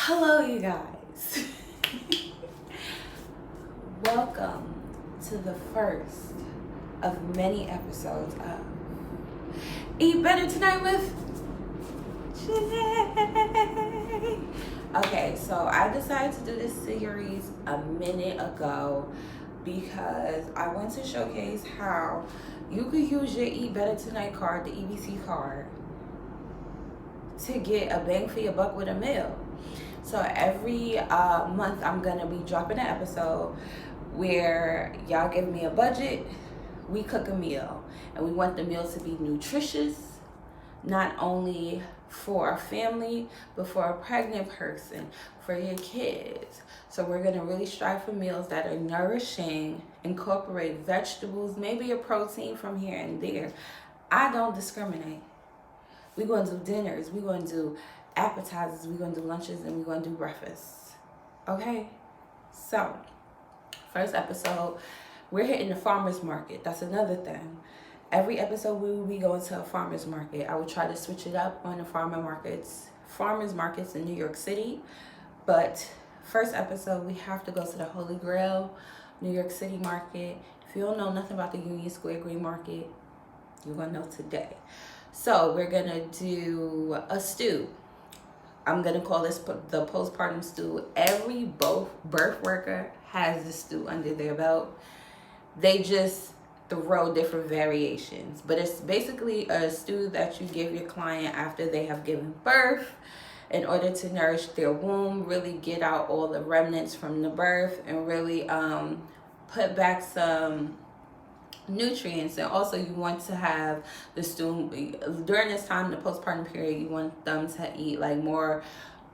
Hello, you guys. Welcome to the first of many episodes of E.at Tonight with Genét. Okay, so I decided to do this series a minute ago because I want to showcase how you could use your E.at Tonight card, the EBT card, to get a bang for your buck with a meal. So every month I'm gonna be dropping an episode where y'all give me a budget, we cook a meal, and we want the meal to be nutritious, not only for a family, but for a pregnant person, for your kids. So we're gonna really strive for meals that are nourishing, incorporate vegetables, maybe a protein from here and there. I don't discriminate. We're gonna do dinners, we're gonna do appetizers, we're gonna do lunches, and we're gonna do breakfasts. Okay? So, first episode, we're hitting the farmer's market. That's another thing. Every episode we will be going to a farmer's market. I will try to switch it up on the farmer's markets in New York City. But first episode, we have to go to the Holy Grail, New York City market. If you don't know nothing about the Union Square Green Market, you're gonna know today. So we're gonna do a stew. I'm gonna call this the postpartum stew. Every birth worker has the stew under their belt. They just throw different variations, but it's basically a stew that you give your client after they have given birth in order to nourish their womb, really get out all the remnants from the birth, and really put back some nutrients. And also you want to have the stew during this time, the postpartum period, you want them to eat like more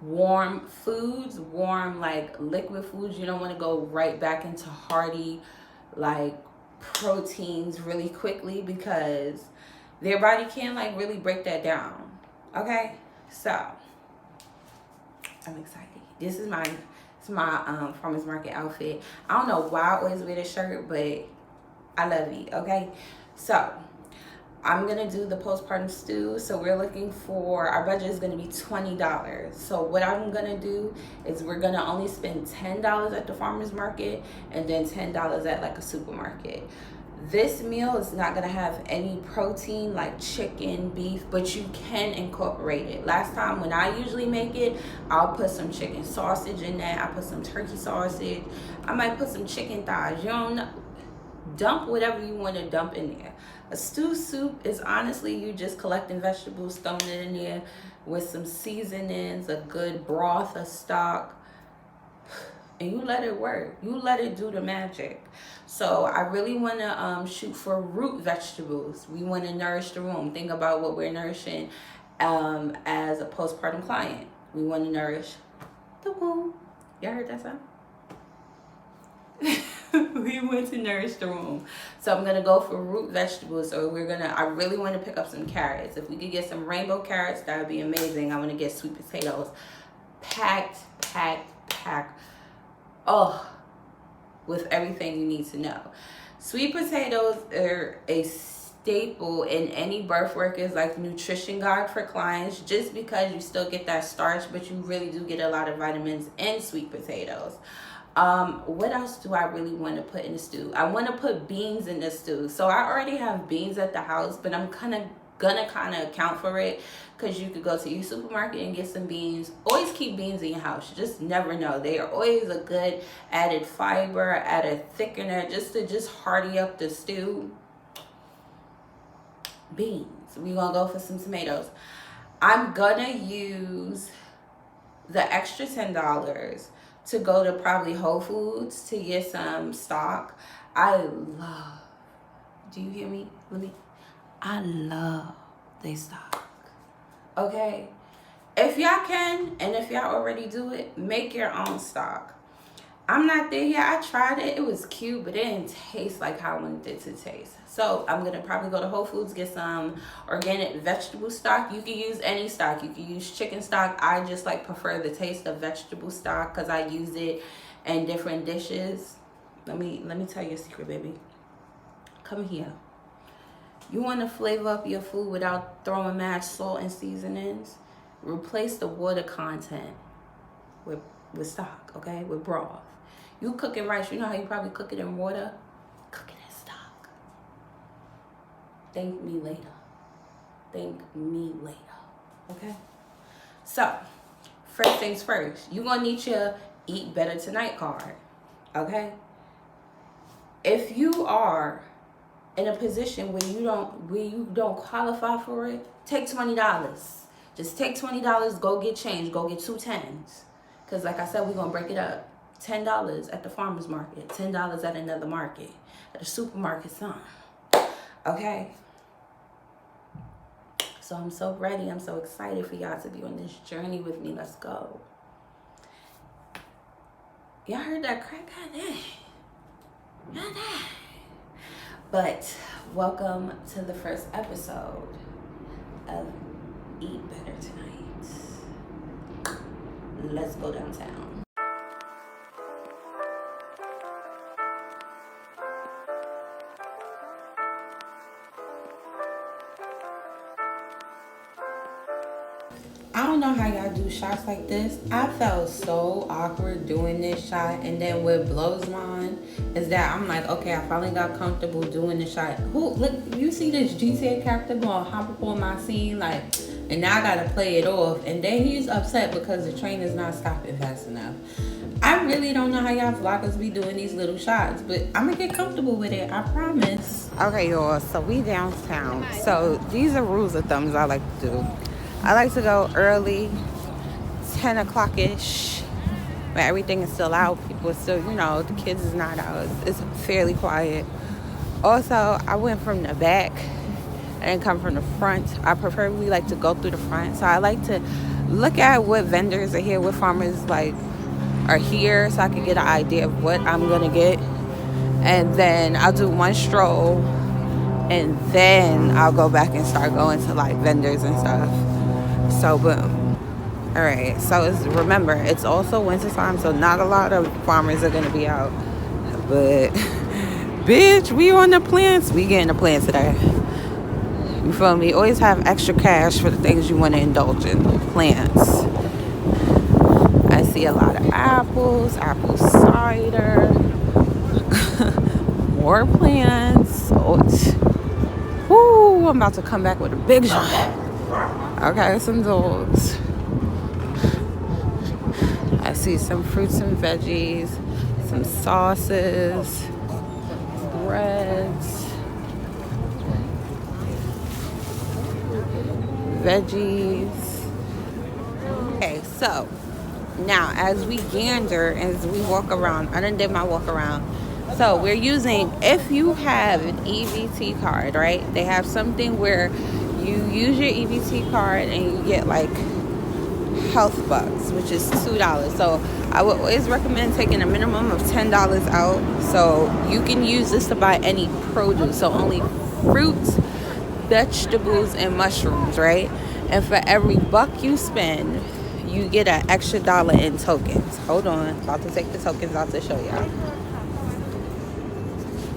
warm foods, warm like liquid foods. You don't want to go right back into hearty like proteins really quickly because their body can't like really break that down. Okay, so I'm excited. This is my farmer's market outfit. I don't know why I always wear this shirt, but I love it. Okay, so I'm gonna do the postpartum stew. So we're looking for, our budget is gonna be $20. So what I'm gonna do is we're gonna only spend $10 at the farmer's market and then $10 at like a supermarket. This meal is not gonna have any protein like chicken, beef, but you can incorporate it. Last time when I usually make it, I'll put some chicken sausage in that. I put some turkey sausage. I might put some chicken thighs. You don't know. Dump whatever you want to dump in there. A stew soup is honestly you just collecting vegetables, throwing it in there with some seasonings, a good broth, a stock, and you let it work. You let it do the magic. So I really want to shoot for root vegetables. We want to nourish the womb. Think about what we're nourishing as a postpartum client. We want to nourish the womb. Y'all heard that sound? We want to nourish the womb. So I'm gonna go for root vegetables. So I really want to pick up some carrots. If we could get some rainbow carrots, that would be amazing. I want to get sweet potatoes. Packed. Oh, with everything you need to know. Sweet potatoes are a staple in any birth worker's like nutrition guide for clients, just because you still get that starch, but you really do get a lot of vitamins in sweet potatoes. What else do I really want to put in the stew? I want to put beans in the stew. So I already have beans at the house, but I'm gonna kind of account for it, because you could go to your supermarket and get some beans. Always keep beans in your house. You just never know. They are always a good added fiber, added thickener, just to hearty up the stew. Beans. We're gonna go for some tomatoes. I'm gonna use the extra $10 to go to probably Whole Foods to get some stock. Do you hear me? I love they stock. Okay? If y'all can, and if y'all already do it, make your own stock. I'm not there yet. I tried it. It was cute, but it didn't taste like how I wanted it to taste. So I'm going to probably go to Whole Foods, get some organic vegetable stock. You can use any stock. You can use chicken stock. I just prefer the taste of vegetable stock because I use it in different dishes. Let me tell you a secret, baby. Come here. You want to flavor up your food without throwing mad salt and seasonings? Replace the water content with stock, okay? With broth. You cooking rice, you know how you probably cook it in water? Cook it in stock. Thank me later. Thank me later, okay? So, first things first, you're gonna need your Eat Better Tonight card, okay? If you are in a position where you don't qualify for it, take $20. Just take $20, go get change, go get 2 10s. Because like I said, we're gonna break it up. $10 at the farmer's market, $10 at another market, at a supermarket, some. Okay? So I'm so ready, I'm so excited for y'all to be on this journey with me. Let's go. Y'all heard that crack? God dang. But welcome to the first episode of Eat Better Tonight. Let's go downtown. I don't know how y'all do shots like this. I felt so awkward doing this shot, and then what blows mine is that I'm like, okay, I finally got comfortable doing the shot. Look, you see this GTA character going hop up on my scene, like, and now I gotta play it off, and then he's upset because the train is not stopping fast enough. I really don't know how y'all vloggers be doing these little shots, but I'm gonna get comfortable with it, I promise. Okay, y'all, so we downtown. So these are rules of thumbs I like to do. I like to go early, 10 o'clock-ish, when everything is still out. People are still, the kids is not out. It's fairly quiet. Also, I went from the back. I didn't come from the front. I preferably like to go through the front. So I like to look at what vendors are here, what farmers are here, so I can get an idea of what I'm going to get. And then I'll do one stroll, and then I'll go back and start going to vendors and stuff. So boom. All right, so remember, it's also winter time, so not a lot of farmers are gonna be out, but bitch, we on the plants. We getting the plants today. You feel me? Always have extra cash for the things you want to indulge in. Plants. I see a lot of apples, apple cider, more plants. Woo! I'm about to come back with a big shot. Okay, some dogs. I see some fruits and veggies, some sauces, breads, veggies. Okay, so now as we gander, as we walk around, I done did my walk around. So we're using, if you have an EBT card, right? They have something where you use your EBT card and you get health bucks, which is $2. So I would always recommend taking a minimum of $10 out, so you can use this to buy any produce, so only fruits, vegetables, and mushrooms, right? And for every buck you spend, you get an extra $1 in tokens. Hold on, about to take the tokens out to show y'all.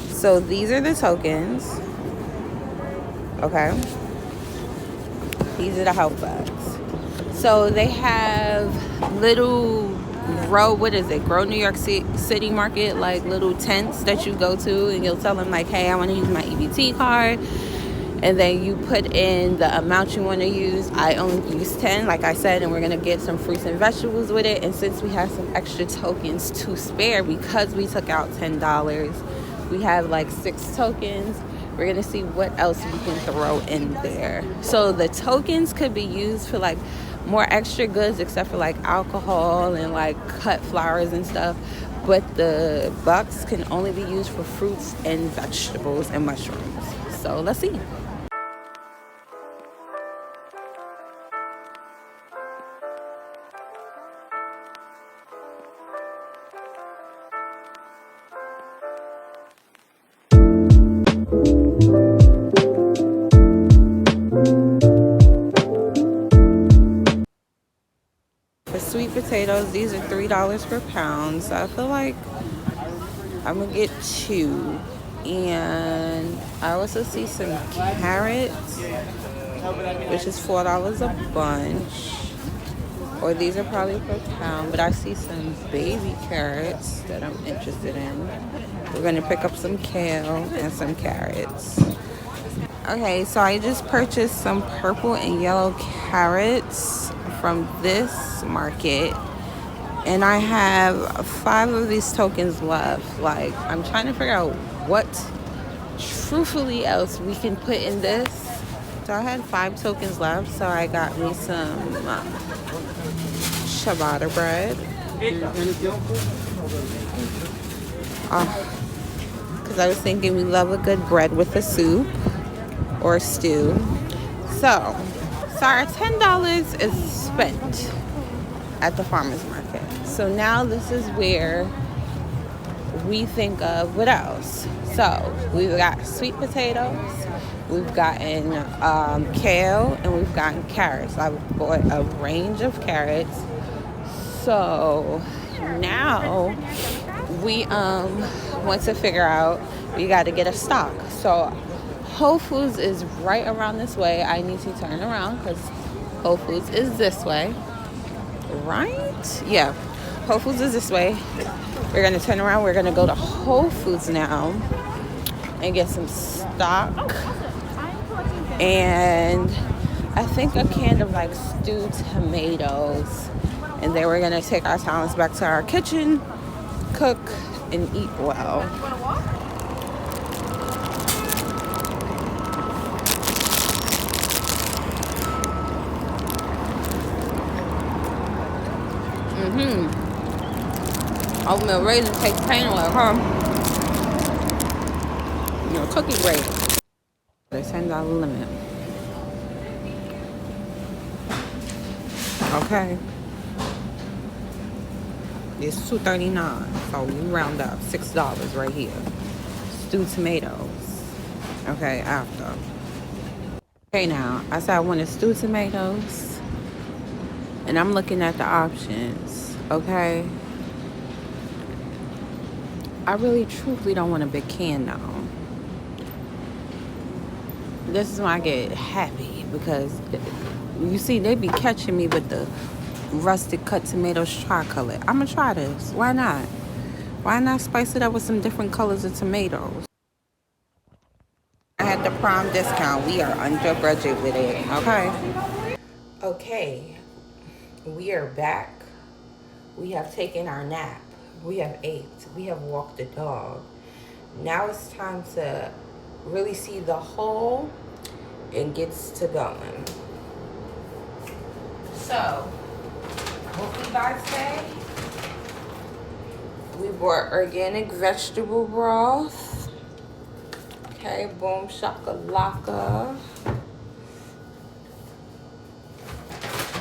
So these are the tokens. Okay, these are the health bucks. So they have little Grow New York City Market, little tents that you go to, and you'll tell them hey, I want to use my EBT card, and then you put in the amount you want to use. I only use 10, like I said, and we're gonna get some fruits and vegetables with it. And since we have some extra tokens to spare, because we took out $10, we have 6 tokens. We're gonna see what else we can throw in there. So the tokens could be used for more extra goods, except for alcohol and cut flowers and stuff, but the bucks can only be used for fruits and vegetables and mushrooms. So let's see. Sweet potatoes, these are $3 per pound, so I feel like I'm gonna get 2. And I also see some carrots, which is $4 a bunch. Or these are probably per pound, but I see some baby carrots that I'm interested in. We're gonna pick up some kale and some carrots. Okay, so I just purchased some purple and yellow carrots from this market. And I have 5 of these tokens left. Like, I'm trying to figure out what truthfully else we can put in this. So I had 5 tokens left, so I got me some ciabatta bread. Because I was thinking we love a good bread with a soup or a stew. So our $10 is spent at the farmer's market. So now this is where we think of what else. So we've got sweet potatoes, we've gotten kale, and we've gotten carrots. I bought a range of carrots. So now we want to figure out, we got to get a stock. So Whole Foods is right around this way. I need to turn around because Whole Foods is this way. Right? Yeah. Whole Foods is this way. We're going to turn around. We're going to go to Whole Foods now and get some stock. And I think a can of like stewed tomatoes. And then we're going to take our talents back to our kitchen, cook, and eat well. Oatmeal raisin takes pain away, huh? Your cookie raisin. The $10 limit. Okay. It's $2.39, so we round up $6 right here. Stewed tomatoes. Okay, after. Okay, now I said I wanted stewed tomatoes, and I'm looking at the options. Okay. I really truthfully don't want a big can though. This is when I get happy because you see they be catching me with the rustic cut tomatoes tricolor. I'm gonna try this. Why not? Why not spice it up with some different colors of tomatoes? I had the prom discount. We are under budget with it. Okay, we are back. We have taken our nap. We have ate. We have walked the dog. Now it's time to really see the whole and gets to going. So, what we buy today? We bought organic vegetable broth. Okay, boom shakalaka.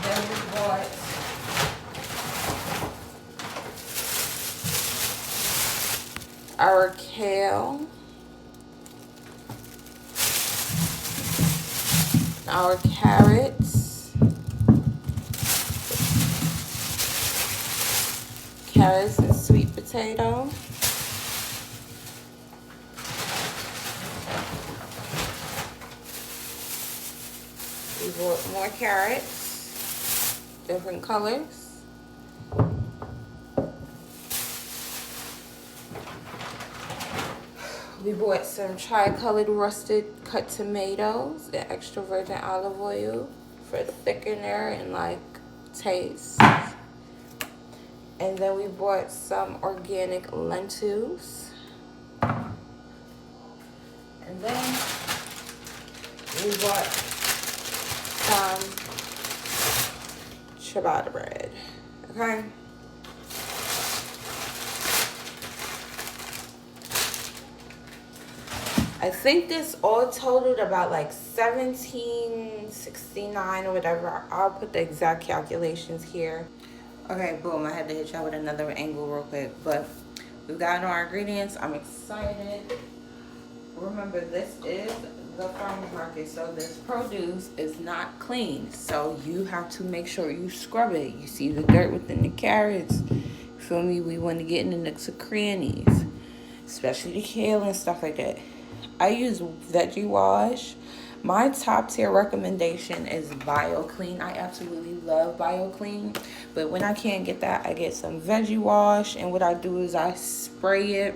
Then we bought our kale, our carrots, and sweet potato. We bought more carrots, different colors. We bought some tri-colored rusted cut tomatoes and extra virgin olive oil for thickener and like taste. And then we bought some organic lentils. And then we bought some ciabatta bread. Okay. I think this all totaled about like $17.69 or whatever. I'll put the exact calculations here. Okay, boom. I had to hit y'all with another angle real quick. But we've got our ingredients. I'm excited. Remember, this is the farmer's market. So this produce is not clean. So you have to make sure you scrub it. You see the dirt within the carrots. Feel me? We want to get in the nooks and crannies. Especially the kale and stuff like that. I use veggie wash, My top tier recommendation is BioClean. I absolutely love BioClean. But when I can't get that, I get some veggie wash. And what I do is I spray it.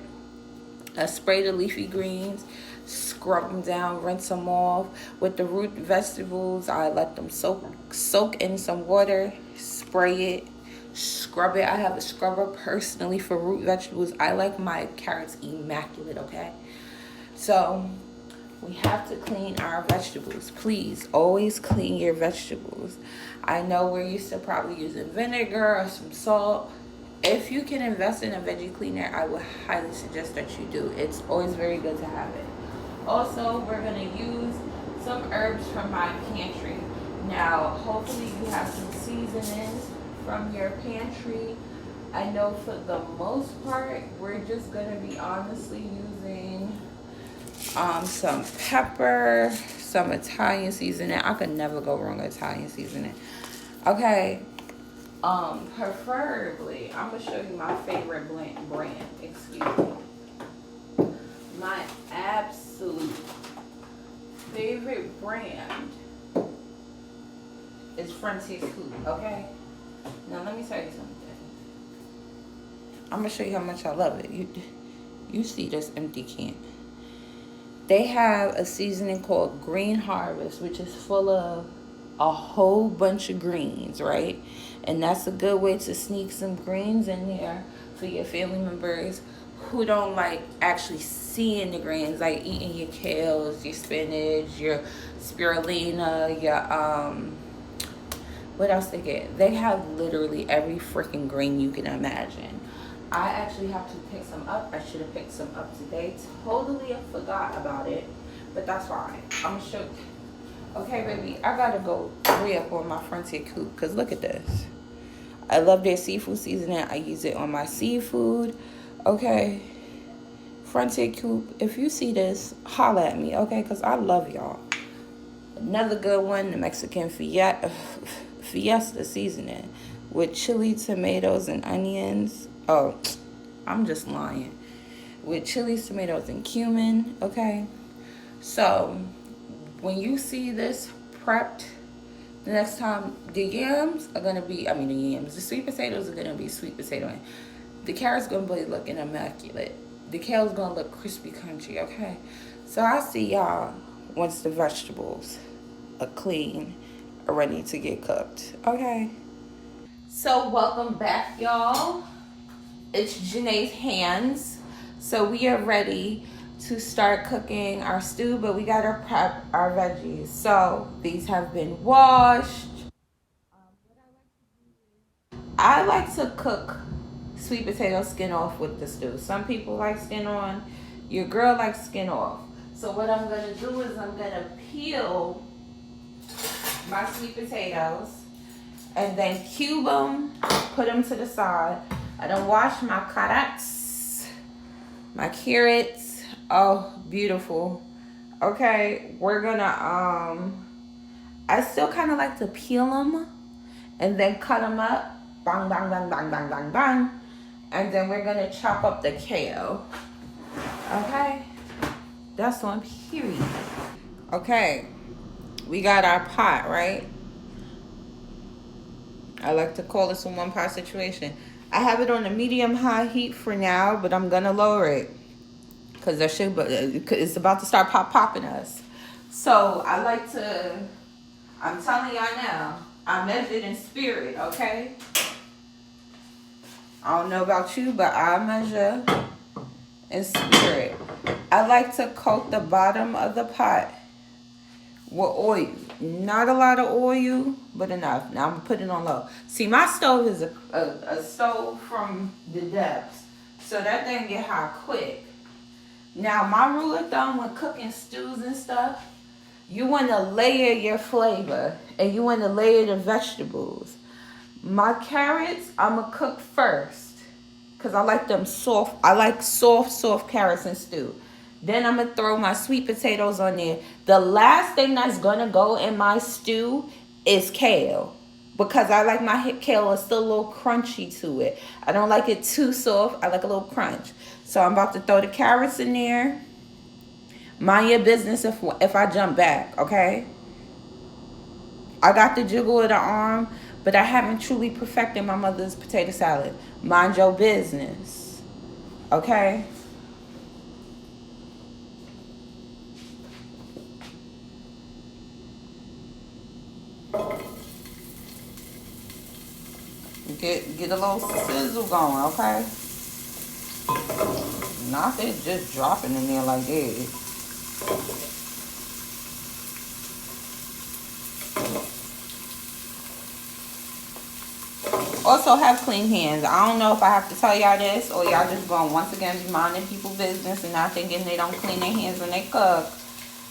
I spray the leafy greens, scrub them down, rinse them off. With the root vegetables, I let them soak in some water, spray it, scrub it. I have a scrubber personally for root vegetables. I like my carrots immaculate, okay? So we have to clean our vegetables. Please always clean your vegetables. I know we're used to probably using vinegar or some salt. If you can invest in a veggie cleaner, I would highly suggest that you do. It's always very good to have it. Also, we're going to use some herbs from my pantry. Now, hopefully you have some seasonings from your pantry. I know for the most part, we're just going to be honestly using some pepper, some Italian seasoning. I could never go wrong with Italian seasoning. Okay. Preferably, I'm gonna show you my favorite brand. Excuse me. My absolute favorite brand is Frontier Scoop. Okay. Now let me tell you something. I'm gonna show you how much I love it. You see this empty can. They have a seasoning called Green Harvest, which is full of a whole bunch of greens, right? And that's a good way to sneak some greens in there for your family members who don't like actually seeing the greens, like eating your kales, your spinach, your spirulina, your what else they get? They have literally every freaking green you can imagine. I actually have to pick some up. I should have picked some up today. Totally forgot about it, but that's fine. I'm gonna show you. Okay, baby, I gotta go re-up on my Frontier Coop, because look at this. I love their seafood seasoning. I use it on my seafood. Okay. Frontier Coop, if you see this, holla at me, okay? Because I love y'all. Another good one, the Mexican Fiesta seasoning with chili, tomatoes, and onions. Oh, I'm just lying. With chili, tomatoes, and cumin, okay? So when you see this prepped, the next time the yams are gonna be, the sweet potatoes are gonna be sweet potato. The carrots gonna be looking immaculate. The kale's gonna look crispy, crunchy, okay? So I'll see y'all once the vegetables are clean, are ready to get cooked, okay? So welcome back, y'all. It's Genét's hands. So we are ready to start cooking our stew, but we gotta prep our veggies. So these have been washed. I like to cook sweet potato skin off with the stew. Some people like skin on. Your girl likes skin off. So what I'm gonna do is I'm gonna peel my sweet potatoes and then cube them, put them to the side. I don't wash my carrots. Oh, beautiful. Okay, we're gonna, I still kind of like to peel them and then cut them up. Bang, bang, bang, bang, bang, bang, bang. And then we're gonna chop up the kale. Okay, that's on period. Okay, we got our pot, right? I like to call this a one pot situation. I have it on a medium high heat for now, but I'm gonna lower it because it's about to start popping us. So I'm telling y'all now, I measured in spirit, okay? I don't know about you, but I measure in spirit. I like to coat the bottom of the pot with oil. Not a lot of oil, but enough. Now I'm gonna put it on low. See, my stove is a stove from the depths, so that thing get hot quick. Now my rule of thumb when cooking stews and stuff, you want to layer your flavor and you want to layer the vegetables. My carrots, I'm gonna cook first because I like them soft. I like soft carrots in stew. Then I'm going to throw my sweet potatoes on there. The last thing that's going to go in my stew is kale. Because I like my kale is still a little crunchy to it. I don't like it too soft. I like a little crunch. So I'm about to throw the carrots in there. Mind your business if I jump back, okay? I got the jiggle of the arm, but I haven't truly perfected my mother's potato salad. Mind your business, okay? Get a little sizzle going, okay? Not that just dropping in there like that. Also have clean hands. I don't know if I have to tell y'all this, or y'all just gonna once again be minding people's business and not thinking they don't clean their hands when they cook.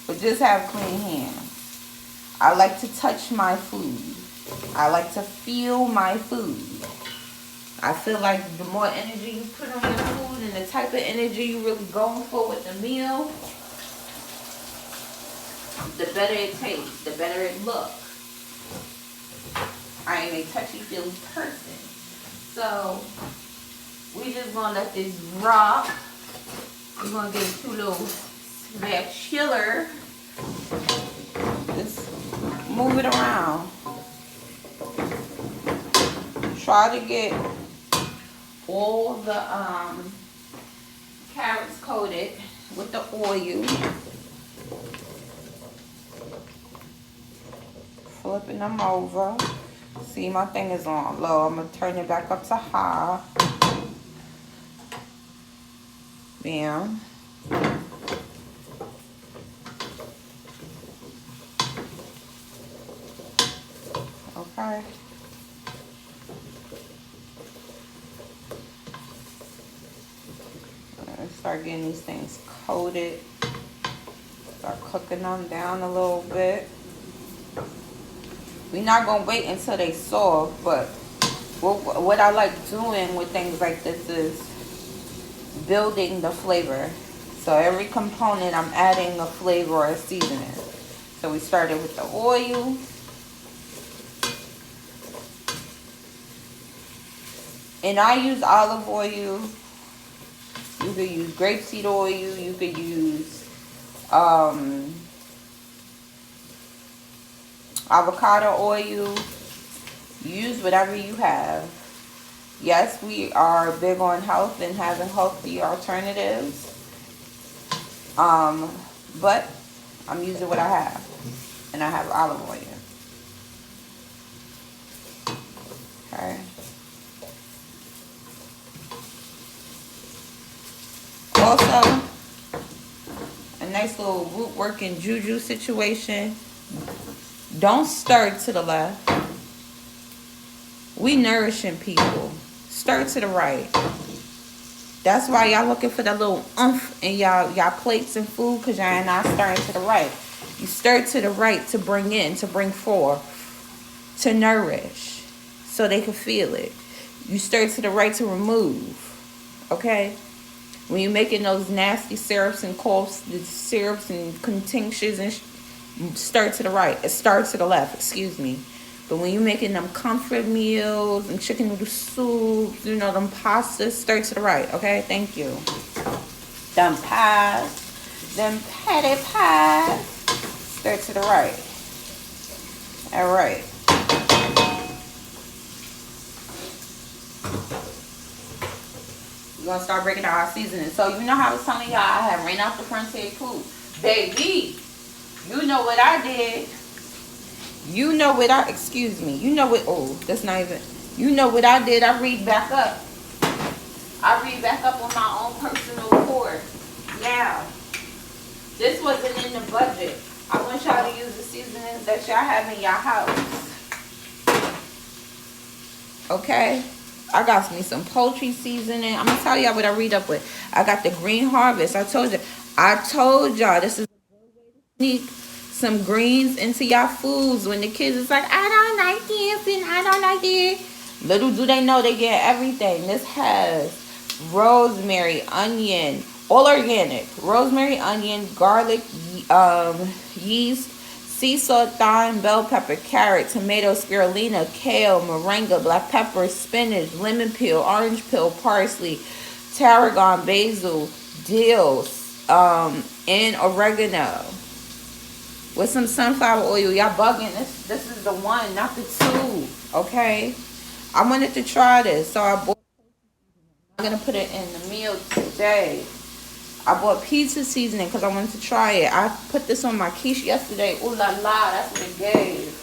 But just have clean hands. I like to touch my food. I like to feel my food. I feel like the more energy you put on your food and the type of energy you really going for with the meal, the better it tastes, the better it looks. I ain't a touchy-feely person. So, we just gonna let this rock. We're gonna get two little spatula. Just move it around. Try to get all the carrots coated with the oil. Flipping them over. See, my thing is on low. I'm going to turn it back up to high. Bam. Okay. Start getting these things coated. Start cooking them down a little bit. We're not going to wait until they soft, but what I like doing with things like this is building the flavor. So every component I'm adding a flavor or a seasoning. So we started with the oil. And I use olive oil. You could use grapeseed oil. You could use avocado oil. Use whatever you have. Yes, we are big on health and having healthy alternatives. But I'm using what I have. And I have olive oil. Okay. Also, a nice little root working juju situation. Don't stir to the left. We nourishing people. Stir to the right. That's why y'all looking for that little oomph in y'all plates and food, because y'all not stirring to the right. You stir to the right to bring in, to bring forth, to nourish, so they can feel it. You stir to the right to remove. Okay? When you're making those nasty syrups and syrups and continctions and stir to the right. It starts to the left, excuse me. But when you're making them comfort meals and chicken noodle soups, you know, them pastas, stir to the right, okay? Thank you. Them pies, them patty pies, stir to the right. All right. We're going to start breaking down our seasoning. So, you know how I was telling y'all I had ran out the frontier food. Baby, you know what I did. You know what excuse me. You know what, oh, that's not even, you know what I did. I read back up. I read back up on my own personal accord. Yeah. This wasn't in the budget. I want y'all to use the seasonings that y'all have in your house. Okay? I got me some poultry seasoning. I'm going to tell y'all what I read up with. I got the Green Harvest. I told y'all this is a good way to sneak some greens into y'all foods when the kids is like, I don't like this and I don't like it. Little do they know they get everything. This has rosemary, onion, all organic. Rosemary, onion, garlic, yeast, sea salt, thyme, bell pepper, carrot, tomato, spirulina, kale, moringa, black pepper, spinach, lemon peel, orange peel, parsley, tarragon, basil, dill, and oregano with some sunflower oil. Y'all bugging. This is the one, not the two. Okay. I wanted to try this, so I bought. I'm gonna put it in the meal today. I bought pizza seasoning because I wanted to try it. I put this on my quiche yesterday. Ooh la la, that's what it gave.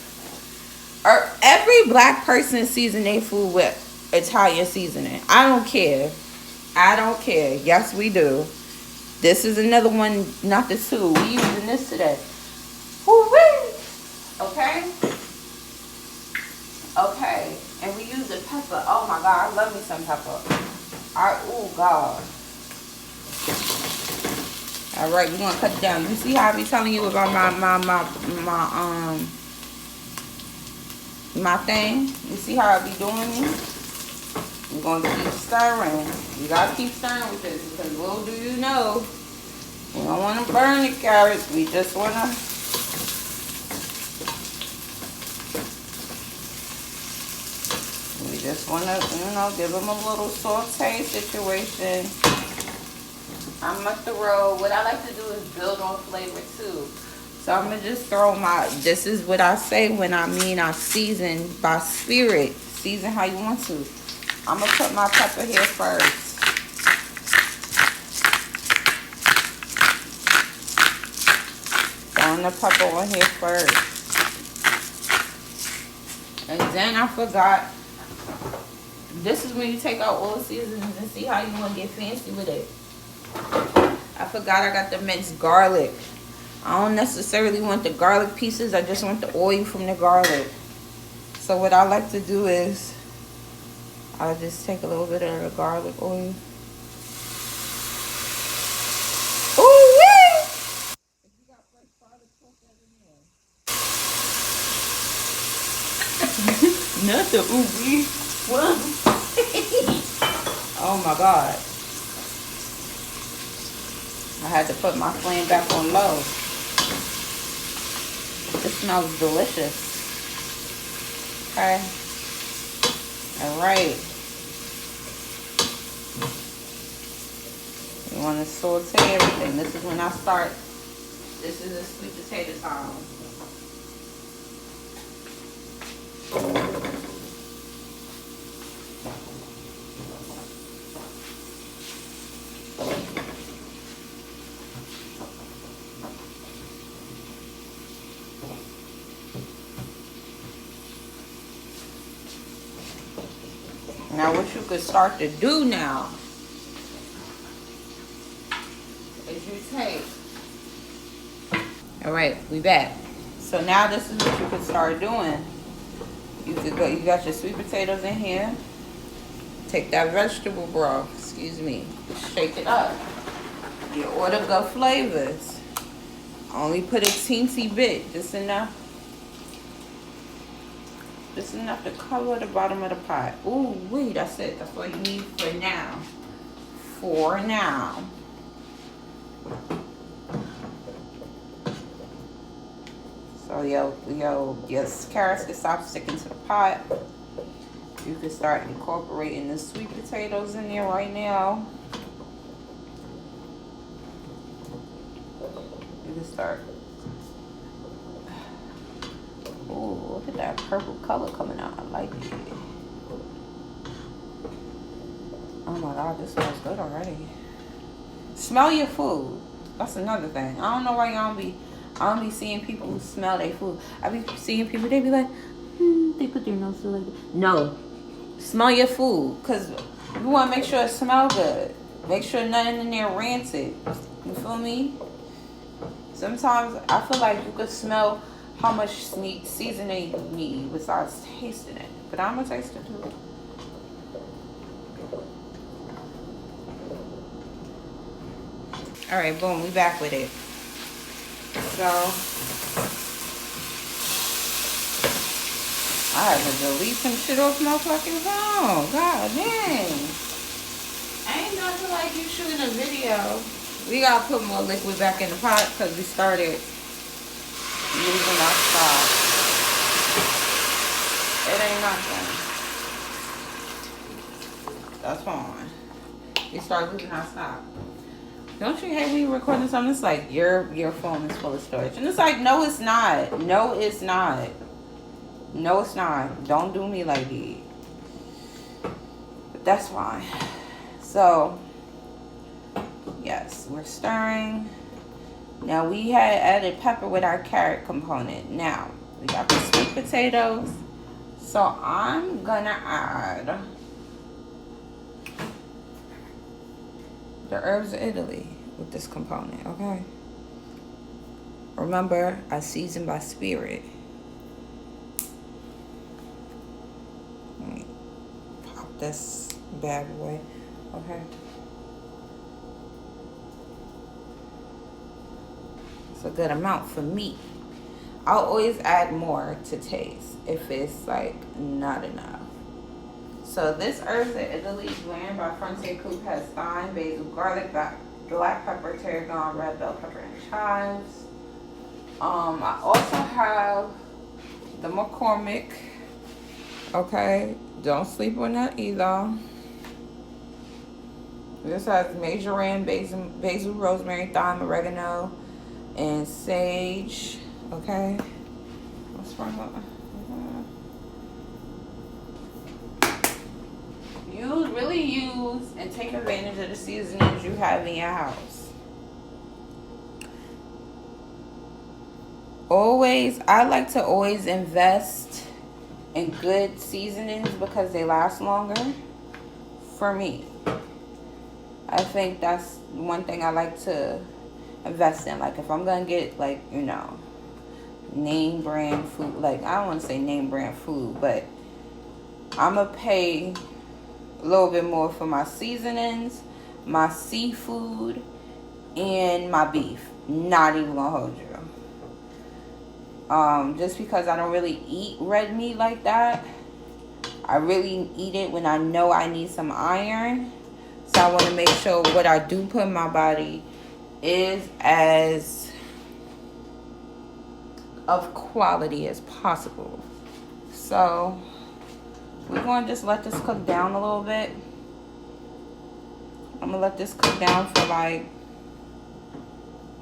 Every black person season their food with Italian seasoning. I don't care. I don't care. Yes, we do. This is another one, not the two. We using this today. Woo-wee. Okay? Okay. And we use the pepper. Oh my God, I love me some pepper. Oh God. Alright, we're gonna cut it down. You see how I be telling you about my thing? You see how I be doing me? We're gonna keep stirring. You gotta keep stirring with this because little do you know, we don't wanna burn the carrots. We just wanna you know, give them a little saute situation. I'm up the road. What I like to do is build on flavor too. So I'm gonna just throw this is what I say when I mean I season by spirit. Season how you want to. I'm gonna put my pepper here first. Throwing the pepper on here first. And then I forgot. This is when you take out all the seasonings and see how you want to get fancy with it. I forgot I got the minced garlic. I don't necessarily want the garlic pieces. I just want the oil from the garlic. So what I like to do is I'll just take a little bit of the garlic oil. Ooh wee! If you got fresh garlic, put that in there. Not the ooh wee. Oh my God. I had to put my flame back on low. It smells delicious. Okay. Alright. You want to saute everything. This is when I start. This is a sweet potato time. Now what you could start to do now is you take, all right, we back. So now this is what you could start doing. You could go, you got your sweet potatoes in here. Take that vegetable broth, excuse me, shake it up. Your order go flavors. Only put a teensy bit, just enough. Just enough to cover the bottom of the pot. Ooh, wait, that's it. That's all you need for now. For now. So your carrots can stop sticking to the pot. You can start incorporating the sweet potatoes in there right now. You can start. Oh, look at that purple color coming out. I like it. Oh my God, this smells good already. Smell your food. That's another thing. I don't know why I don't be seeing people who smell their food. I be seeing people, they be like, they put their nose to like that. No. Smell your food. Because you want to make sure it smells good. Make sure nothing in there rancid. You feel me? Sometimes I feel like you could smell how much seasoning you need besides tasting it. But I'm going to taste it too. Alright, boom, we back with it. So, I had to delete some shit off my fucking phone. God dang. Ain't nothing like you shooting a video. We gotta put more liquid back in the pot because we started using our stock. It ain't nothing. That's fine. We start losing our stock. Don't you hate when you're recording something? It's like your phone is full of storage. And it's like, no, it's not. No, it's not. No, it's not. Don't do me like that. But that's fine. So, yes, we're stirring. Now, we had added pepper with our carrot component. Now, we got the sweet potatoes. So, I'm gonna add the herbs of Italy with this component, okay? Remember, I season by spirit. Let me pop this bad boy, okay? It's a good amount for me. I'll always add more to taste if it's like not enough. So this herbs of Italy blend by Frontier Coop has thyme, basil, garlic, black pepper, tarragon, red bell pepper, and chives. I also have the McCormick. Okay, don't sleep on that either. This has marjoram, basil, rosemary, thyme, oregano, and sage. Okay. Let's really use and take advantage of the seasonings you have in your house. I like to always invest in good seasonings because they last longer. For me, I think that's one thing I like to invest in. Like if I'm gonna get like, you know, name brand food, like I don't want to say name brand food, but I'm gonna pay a little bit more for my seasonings, my seafood, and my beef. Not even gonna hold you. Just because I don't really eat red meat like that. I really eat it when I know I need some iron. So I want to make sure what I do put in my body is as of quality as possible. So we're going to just let this cook down a little bit. I'm going to let this cook down for like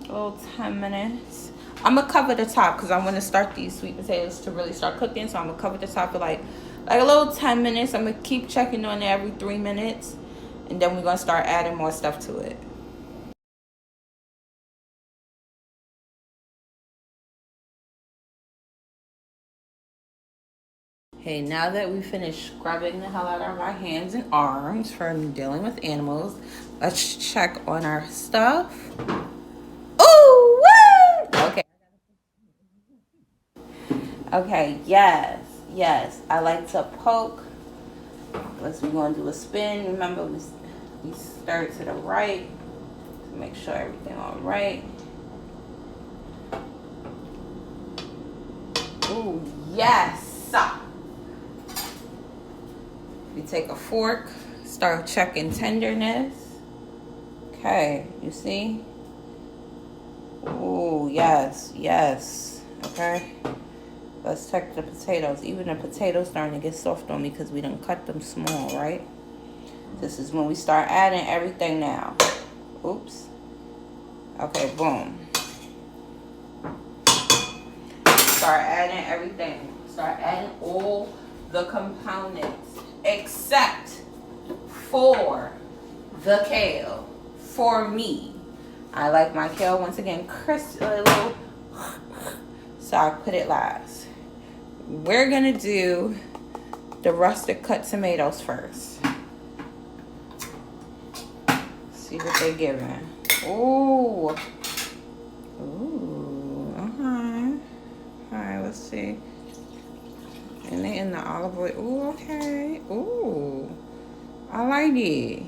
a little 10 minutes. I'm going to cover the top because I want to start these sweet potatoes to really start cooking. So I'm going to cover the top for like a little 10 minutes. I'm going to keep checking on it every 3 minutes. And then we're going to start adding more stuff to it. Okay, now that we finished scrubbing the hell out of our hands and arms from dealing with animals, let's check on our stuff. Ooh, what? Okay. Okay, yes. I like to poke. We're going to do a spin. Remember, we stir to the right to make sure everything all right. Ooh, yes. We take a fork, start checking tenderness. Okay, you see? Ooh, yes. Okay. Let's check the potatoes. Even the potatoes starting to get soft on me because we done cut them small, right? This is when we start adding everything now. Oops. Okay, boom. Start adding everything. Start adding all the components except for the kale. For me, I like my kale once again crisp, a little, so I put it last. We're gonna do the rustic cut tomatoes first. See what they're giving. Ooh. Alright, let's see. And they in the olive oil. Ooh, okay. Ooh. I like it.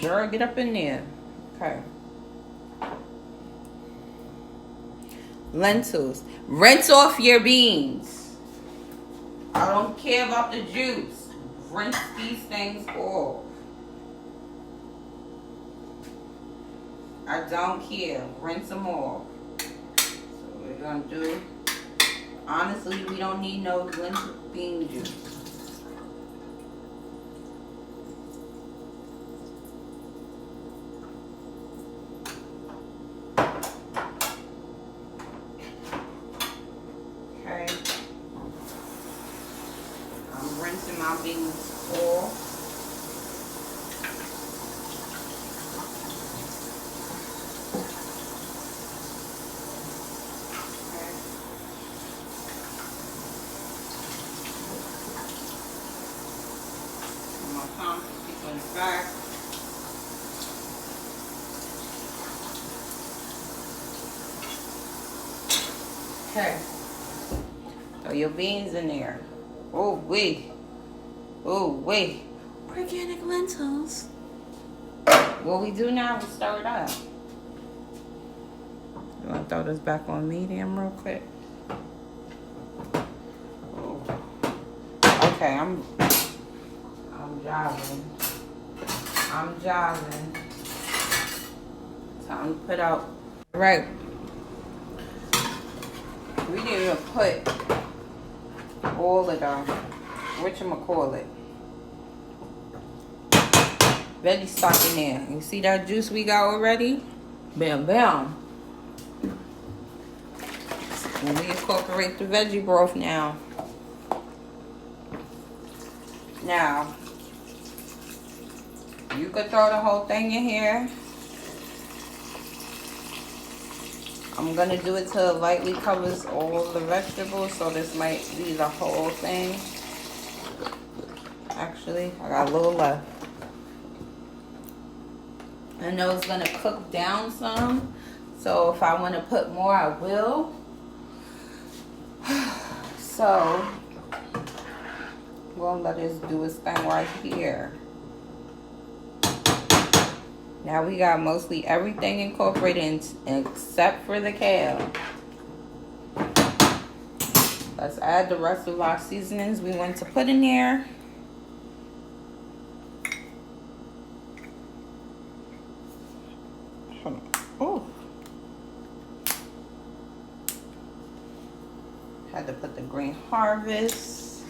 Girl, get up in there. Okay. Lentils. Rinse off your beans. I don't care about the juice. Rinse these things off. I don't care. Rinse them off. So we're going to do... Honestly, we don't need no lentil bean juice. time to keep in the back. Okay. Throw your beans in there. Oh, wait. Oh, wait. Organic lentils. What we do now is stir it up. You want to throw this back on medium real quick? Oh. Okay, I'm jogging. Time to put out. Right. We didn't even put all of the whatchamacallit veggie stock in there. You see that juice we got already? Bam, bam. And we incorporate the veggie broth now. Now, you could throw the whole thing in here. I'm gonna do it till it lightly covers all the vegetables, so this might be the whole thing. Actually, I got a little left. I know it's gonna cook down some, so if I want to put more, I will. So we'll let this do its thing right here. Now we got mostly everything incorporated except for the kale. Let's add the rest of our seasonings we want to put in there. Oh, had to put the Green Harvest.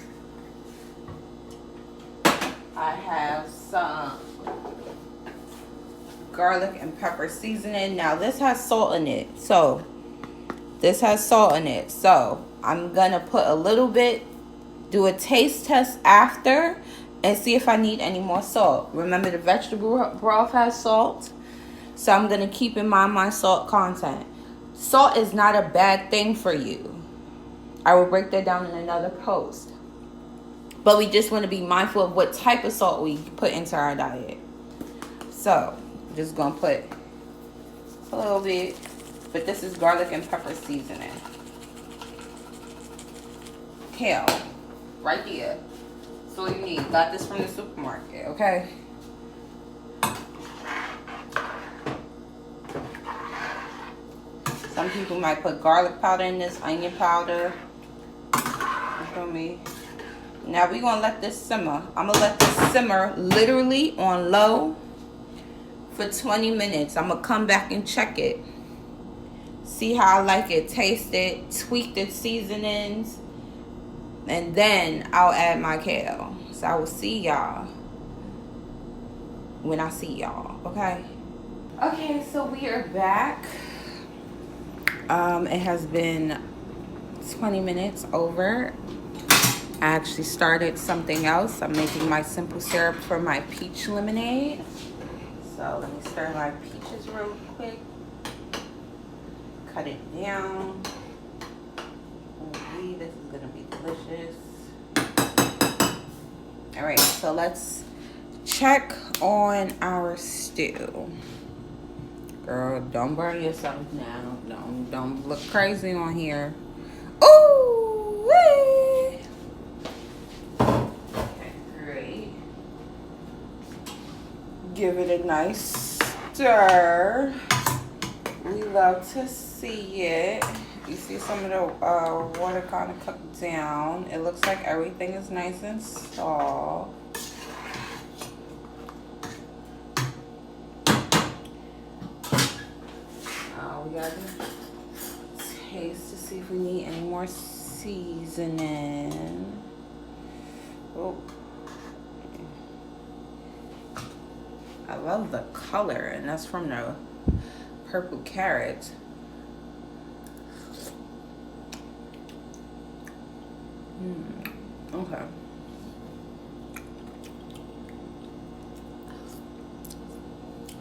I have some garlic and pepper seasoning. Now this has salt in it, so I'm gonna put a little bit, do a taste test after, and see if I need any more salt. Remember, the vegetable broth has salt, so I'm gonna keep in mind my salt content. Salt is not a bad thing for you. I will break that down in another post, but we just want to be mindful of what type of salt we put into our diet. So just gonna put a little bit, but this is garlic and pepper seasoning. Kale, right here. That's all you need. Got this from the supermarket, okay? Some people might put garlic powder in this, onion powder. You feel me? Now we're gonna let this simmer. I'm gonna let this simmer literally on low for 20 minutes. I'm gonna come back and check it. See how I like it, taste it, tweak the seasonings, and then I'll add my kale. So I will see y'all when I see y'all, okay? Okay, so we are back. It has been 20 minutes over. I actually started something else. I'm making my simple syrup for my peach lemonade. So let me stir my peaches real quick. Cut it down. Ooh, this is gonna be delicious. All right, so let's check on our stew. Girl, don't burn yourself now. Don't look crazy on here. Ooh, wee. Okay, great. Give it a nice stir. We love to see it. You see some of the water kind of cooked down. It looks like everything is nice and soft. We gotta taste to see if we need any more seasoning. Oh, I love the color, and that's from the purple carrot. Okay.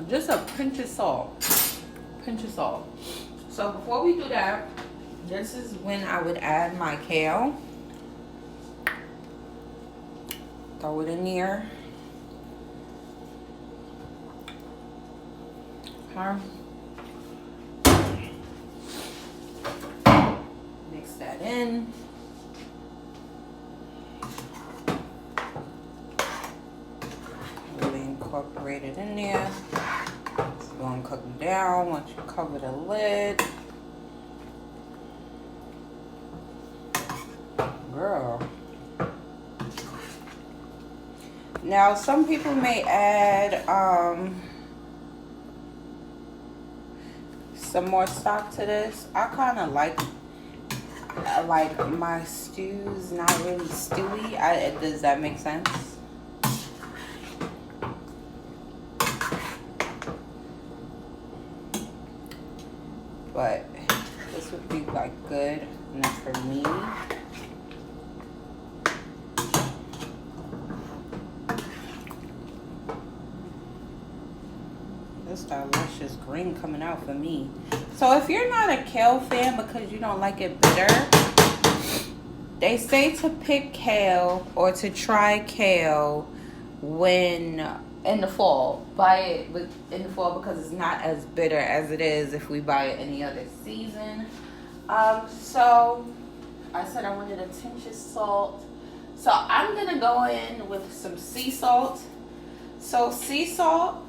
Just a pinch of salt. Pinch of salt. So before we do that, this is when I would add my kale. Throw it in there. Huh? Mix that in. Really incorporate it in there. It's going to cook down once you cover the lid. Girl. Now, some people may add some more stock to this. I kind of like my stews not really stewy. Does that make sense? But this would be like good enough for me. This delicious green coming out for me. So if you're not a kale fan because you don't like it bitter, they say to pick kale or to try kale when in the fall. Buy it in the fall because it's not as bitter as it is if we buy it any other season. So I said I wanted a tinge of salt. So I'm gonna go in with some sea salt. So sea salt,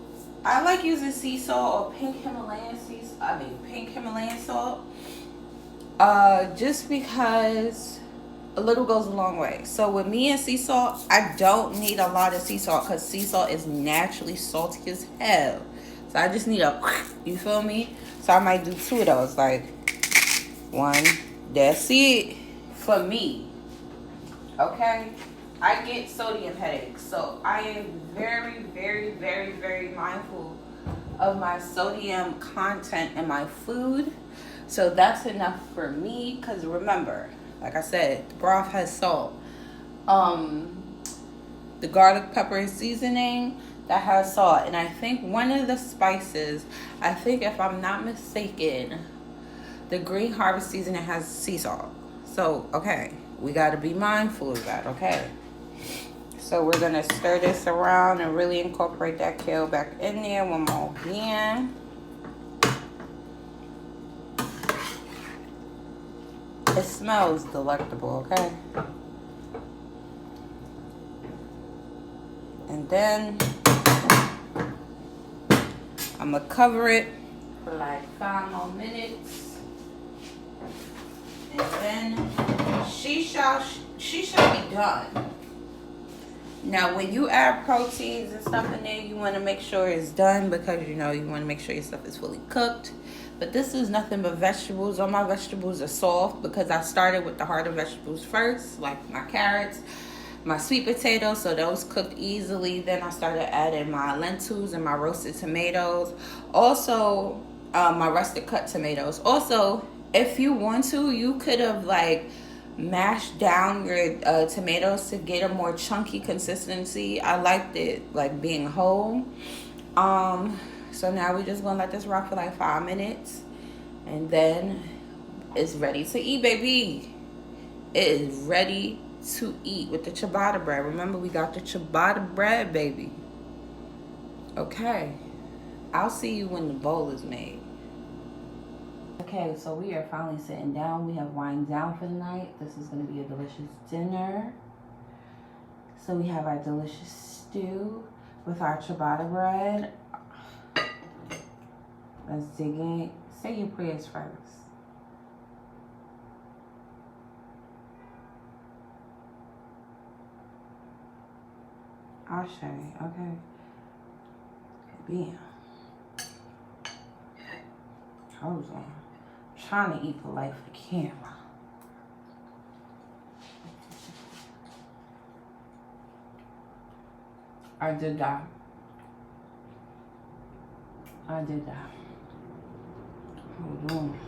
I like using sea salt or pink Himalayan salt. Just because a little goes a long way. So with me and sea salt, I don't need a lot of sea salt because sea salt is naturally salty as hell. So I just need you feel me? So I might do 2 of those, like 1, that's it for me. Okay? I get sodium headaches, so I am very, very, very, very mindful of my sodium content in my food. So that's enough for me, because remember, like I said, the broth has salt. The garlic pepper seasoning, that has salt. And I think one of the spices, I think if I'm not mistaken, the green harvest seasoning has sea salt. So, okay, we got to be mindful of that, okay? So we're going to stir this around and really incorporate that kale back in there one more again. It smells delectable, okay? And then I'm going to cover it for like 5 more minutes. And then she shall be done. Now, when you add proteins and stuff in there, you want to make sure it's done because, you know, you want to make sure your stuff is fully cooked. But this is nothing but vegetables. All my vegetables are soft because I started with the harder vegetables first, like my carrots, my sweet potatoes, so those cooked easily. Then I started adding my lentils and my roasted tomatoes. Also, my rustic cut tomatoes. Also, if you want to, you could have like mashed down your tomatoes to get a more chunky consistency. I liked it like being whole. So now we're just gonna let this rock for like 5 minutes, and then it's ready to eat, baby. It is ready to eat with the ciabatta bread. Remember, we got the ciabatta bread, baby. Okay, I'll see you when the bowl is made. Okay, so we are finally sitting down. We have wind down for the night. This is going to be a delicious dinner. So we have our delicious stew with our ciabatta bread. Let's dig in. Say your prayers first. Ashe, okay. Bam. Hold on. Trying to eat polite for the camera. I did that. Hold on.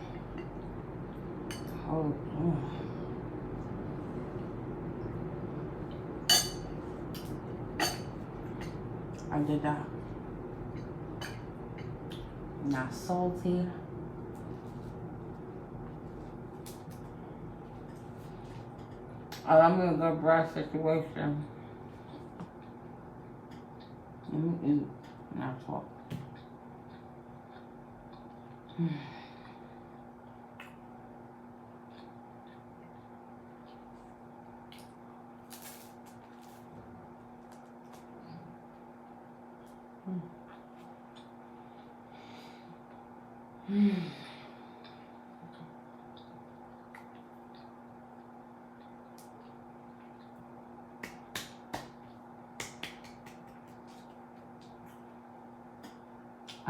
I did that. Not salty. I'm in a good breast situation. Let me eat, not talk. I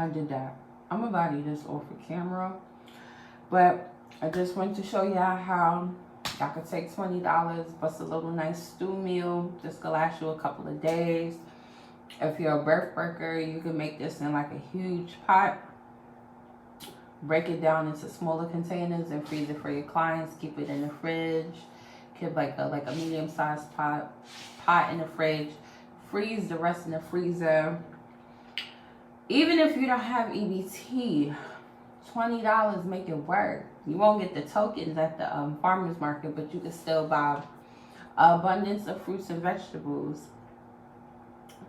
did that. I'm about to eat this off of camera, but I just wanted to show y'all how y'all could take $20, bust a little nice stew meal. This could last you a couple of days. If you're a birth breaker, you can make this in like a huge pot. Break it down into smaller containers and freeze it for your clients. Keep it in the fridge. Keep like a medium-sized pot in the fridge. Freeze the rest in the freezer. Even if you don't have EBT, $20 make it work. You won't get the tokens at the farmer's market, but you can still buy abundance of fruits and vegetables.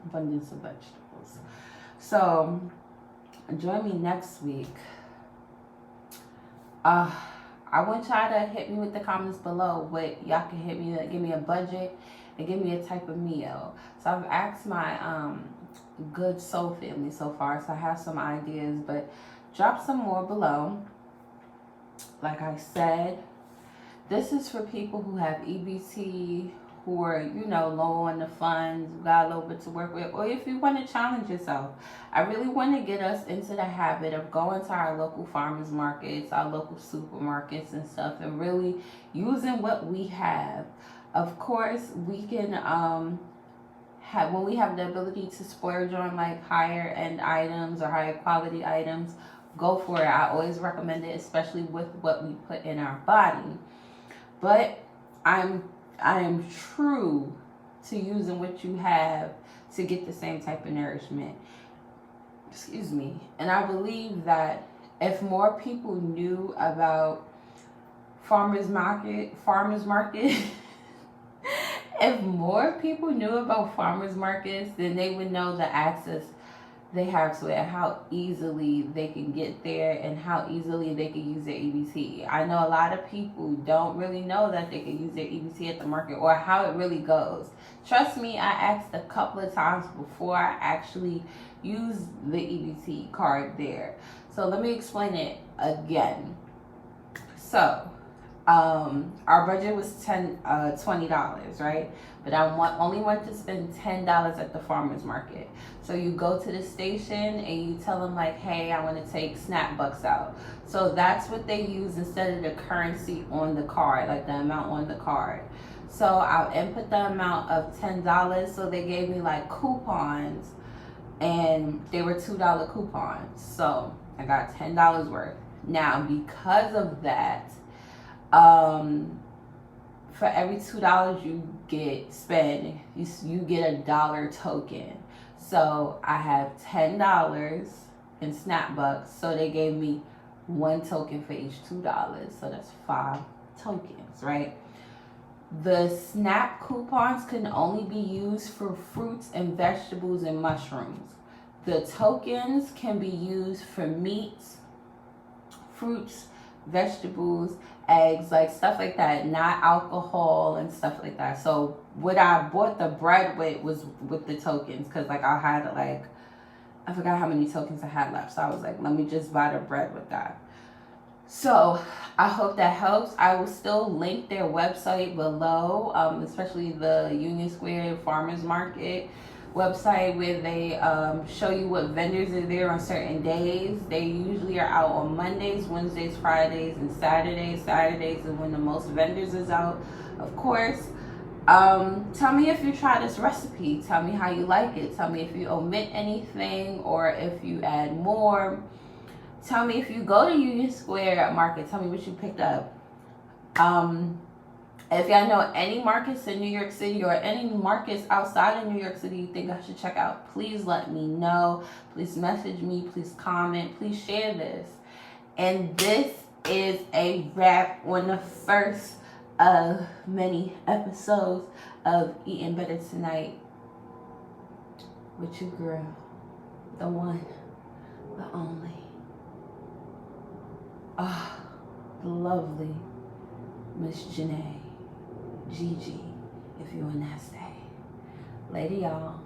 Abundance of vegetables. So join me next week. I want y'all to hit me with the comments below what y'all can hit me, give me a budget and give me a type of meal. So I've asked my good soul family so far, so I have some ideas, but drop some more below. Like I said, this is for people who have EBT, who are, you know, low on the funds, got a little bit to work with, or if you want to challenge yourself. I really want to get us into the habit of going to our local farmers markets, our local supermarkets and stuff, and really using what we have. Of course, we can when we have the ability to splurge on like higher end items or higher quality items, go for it. I always recommend it, especially with what we put in our body. But I am true to using what you have to get the same type of nourishment. Excuse me. And I believe that if more people knew about farmers market, if more people knew about farmers markets, then they would know the access they have to it, and how easily they can get there, and how easily they can use their EBT. I know a lot of people don't really know that they can use their EBT at the market or how it really goes. Trust me, I asked a couple of times before I actually used the EBT card there. So let me explain it again. So our budget was $20, right? But I only want to spend $10 at the farmer's market. So you go to the station and you tell them like, hey, I want to take snap bucks out. So that's what they use instead of the currency on the card, like the amount on the card. So I'll input the amount of $10. So they gave me like coupons, and they were $2 coupons. So I got $10 worth. Now, because of that, for every $2 you get spent, you get a $1 token. So I have $10 in snap bucks. So they gave me 1 token for each $2. So that's 5 tokens, right? The snap coupons can only be used for fruits and vegetables and mushrooms. The tokens can be used for meats, fruits, vegetables, eggs, like stuff like that, not alcohol and stuff like that. So what I bought the bread with was with the tokens, because like I had like, I forgot how many tokens I had left, so I was like, let me just buy the bread with that. So I hope that helps. I will still link their website below, especially the Union Square Farmers Market website, where they show you what vendors are there on certain days. They usually are out on Mondays, Wednesdays, Fridays, and Saturdays. Saturdays is when the most vendors is out, of course. Tell me if you try this recipe. Tell me how you like it. Tell me if you omit anything or if you add more. Tell me if you go to Union Square Market. Tell me what you picked up. If y'all know any markets in New York City or any markets outside of New York City you think I should check out, please let me know. Please message me. Please comment. Please share this. And this is a wrap on the first of many episodes of Eating Better Tonight with your girl, the one, the only, the lovely Miss Genét, Gigi, if you're in that state. Lady, y'all,